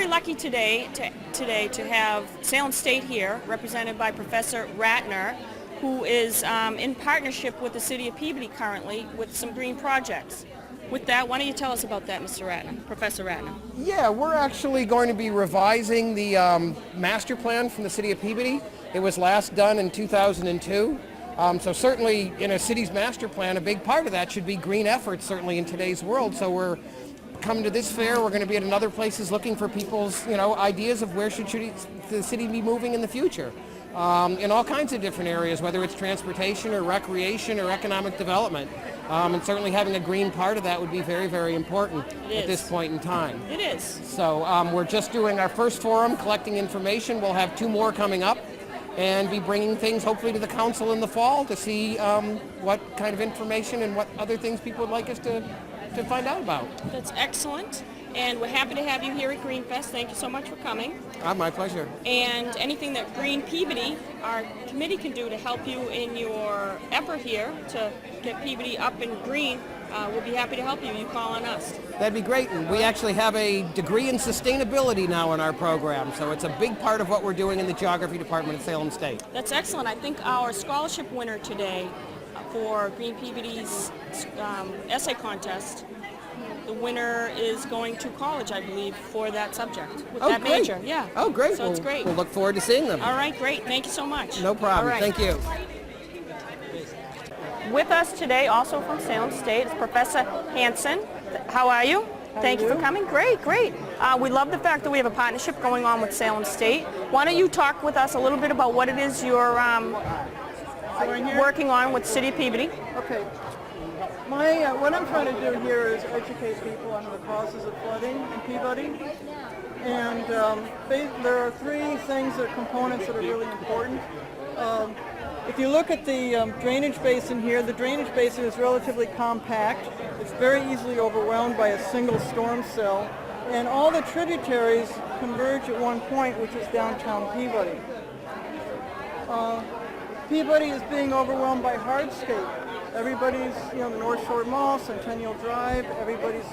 very lucky today to have Salem State here, represented by Professor Ratner, who is in partnership with the City of Peabody currently with some green projects. With that, why don't you tell us about that, Mr. Ratner, Professor Ratner? Yeah, we're actually going to be revising the master plan from the City of Peabody. It was last done in 2002. So certainly in a city's master plan, a big part of that should be green efforts, certainly in today's world. So we're coming to this fair. We're going to be at other places looking for people's, ideas of where should the city be moving in the future. In all kinds of different areas, whether it's transportation or recreation or economic development. And certainly having a green part of that would be very, very important at this point in time. It is. So we're just doing our first forum, collecting information. We'll have 2 more coming up and be bringing things hopefully to the council in the fall to see what kind of information and what other things people would like us to find out about. That's excellent. And we're happy to have you here at GreenFest. Thank you so much for coming. My pleasure. And anything that Green Peabody, our committee, can do to help you in your effort here to get Peabody up and green, we'll be happy to help you. You call on us. That'd be great. And we actually have a degree in sustainability now in our program, so it's a big part of what we're doing in the geography department at Salem State. That's excellent. I think our scholarship winner today for Green Peabody's essay contest, the winner is going to college, I believe, for that subject, with that great. major. Yeah. Oh, great. So it's great. We'll look forward to seeing them. All right, great. Thank you so much. No problem. All right. Thank you. With us today, also from Salem State, is Professor Hanson. How are you? Thank you for coming. Great, great. We love the fact that we have a partnership going on with Salem State. Why don't you talk with us a little bit about what it is you're working on with City of Peabody? Okay. What I'm trying to do here is educate people on the causes of flooding in Peabody. And there are 3 things that are components that are really important. If you look at the drainage basin here, the drainage basin is relatively compact. It's very easily overwhelmed by a single storm cell. And all the tributaries converge at one point, which is downtown Peabody. Peabody is being overwhelmed by hardscape. Everybody's, the North Shore Mall, Centennial Drive, everybody's,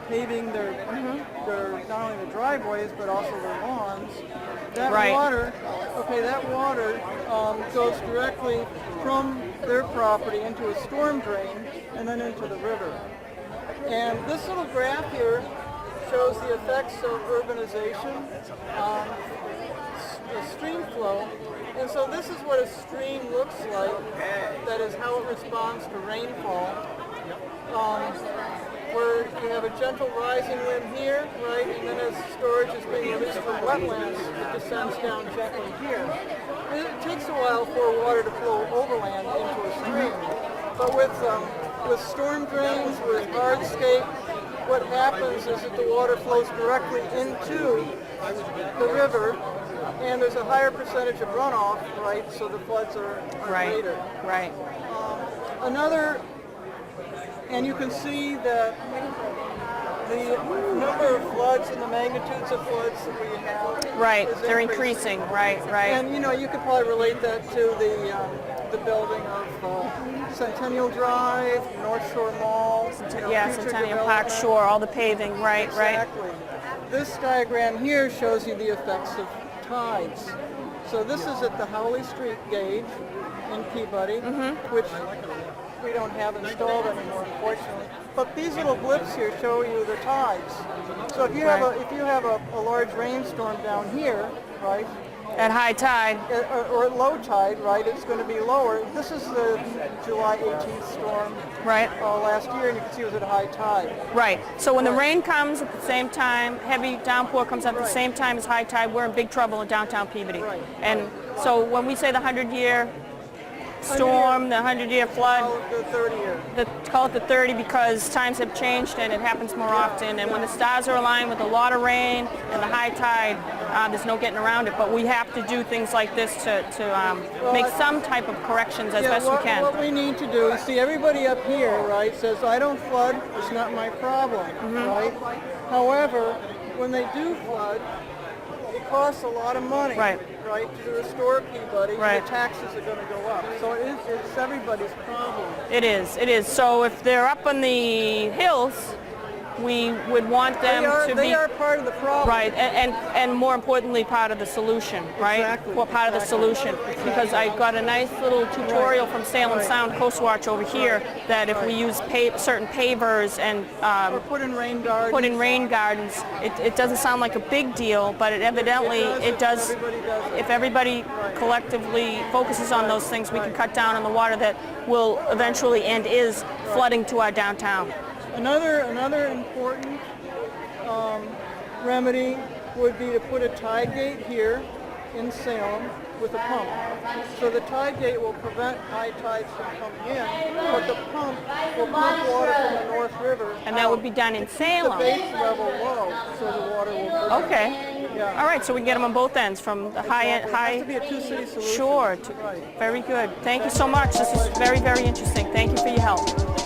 paving their not only the driveways, but also their lawns. That water goes directly from their property into a storm drain and then into the river. And this little graph here shows the effects of urbanization on the stream flow. And so this is what a stream looks like. That is how it responds to rainfall. Where you have a gentle rising wind here, right, and then as storage is being released from wetlands, it descends down gently here. And it takes a while for water to flow overland into a stream. But with storm drains, with hardscape, what happens is that the water flows directly into the river, and there's a higher percentage of runoff, right, so the floods are greater. Right. And you can see that the number of floods and the magnitudes of floods that we have They're increasing. Right. And you could probably relate that to the building of Centennial Drive, North Shore Mall, Centennial Park Shore, all the paving, Exactly. This diagram here shows you the effects of tides. So this is at the Howley Street gauge in Peabody, which we don't have installed anymore, unfortunately. But these little blips here show you the tides. So if you have a large rainstorm down here, right? At high tide. Or at low tide, right, it's going to be lower. This is the July 18th storm last year, and you can see it was at high tide. Right. So when the rain comes at the same time, heavy downpour comes at the same time as high tide, we're in big trouble in downtown Peabody. Right. And so when we say the 100-year storm, the 100-year flood, call it the 30 because times have changed and it happens more often. And when the stars are aligned with a lot of rain and the high tide, there's no getting around it. But we have to do things like this to make some type of corrections as best we can. What we need to do is see everybody up here, right, says, I don't flood, it's not my problem, right? However, when they do flood, it costs a lot of money. Right, to restore Peabody, and the taxes are going to go up. So it's everybody's problem. It is. So if they're up on the hills, we would want them to They be are part of the problem. right, and more importantly, part of the solution, right? Exactly. Well, part of the solution, because I got a nice little tutorial from Salem Sound Coast Watch over here that if we use certain pavers and Or put in rain gardens. put in rain gardens, it doesn't sound like a big deal, but it evidently it does. Everybody does it. If everybody collectively focuses on those things, we can cut down on the water that will eventually and is flooding to our downtown. Another important remedy would be to put a tide gate here in Salem with a pump. So the tide gate will prevent high tides from coming in, but the pump will pump water from the North River. And that would be done in The Salem. base level low, so the water will. Okay. Yeah. All right, so we can get them on both ends, from the high end, It has to be a two-city solution. Sure. Right. Very good. Thank you so much. This is very, very interesting. Thank you for your help.